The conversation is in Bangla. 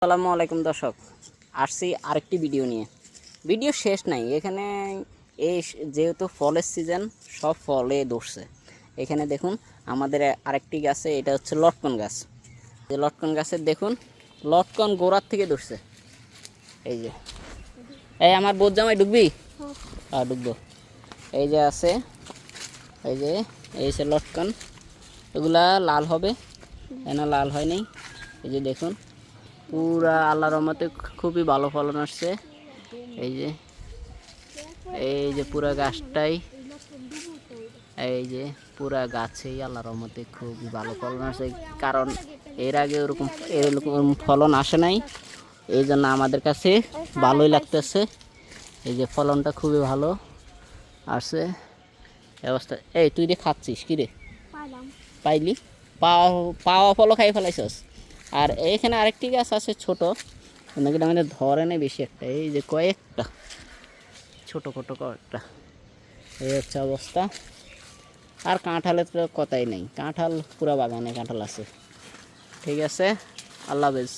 আসসালামু আলাইকুম দর্শক, আসছি আরেকটি ভিডিও নিয়ে। ভিডিও শেষ নাই এখানে। এই যেহেতু ফলের সিজন, সব ফলে ধরছে। এখানে দেখুন আমাদের আরেকটি গাছে, এটা হচ্ছে লটকন গাছ। যে লটকন গাছের দেখুন লটকন গোড়ার থেকে ধরছে। এই যে এই আমার বোঝ জামাই ঢুকবি? হ্যাঁ ঢুকবো। এই যে আছে, এই যে এই সে লটকন, এগুলা লাল হবে, এনা লাল হয়নি। এই যে দেখুন পুরা আল্লাহর রহমতে খুবই ভালো ফলন আসছে। এই যে পুরা গাছটাই, এই যে পুরা গাছেই আল্লাহর রহমতে খুবই ভালো ফলন আসে, কারণ এর আগে এরকম ফলন আসে নাই। এই জন্য আমাদের কাছে ভালোই লাগতেছে। এই যে ফলনটা খুবই ভালো আসছে অবস্থা। এই তুই রে খাচ্ছিস কি রে? পাইলি? পাওয়া ফলও খাই ফেলাইছস। আর এইখানে আরেকটি গাছ আছে ছোট, নাকি আমাদের ধরে নেই বেশি একটা, এই যে কয়েকটা ছোটো ছোটো কয়েকটা। এই হচ্ছে অবস্থা। আর কাঁঠালের তো কথাই নেই, কাঁঠাল পুরা বাগানে কাঁঠাল আছে। ঠিক আছে, আল্লাহ হাফেজ।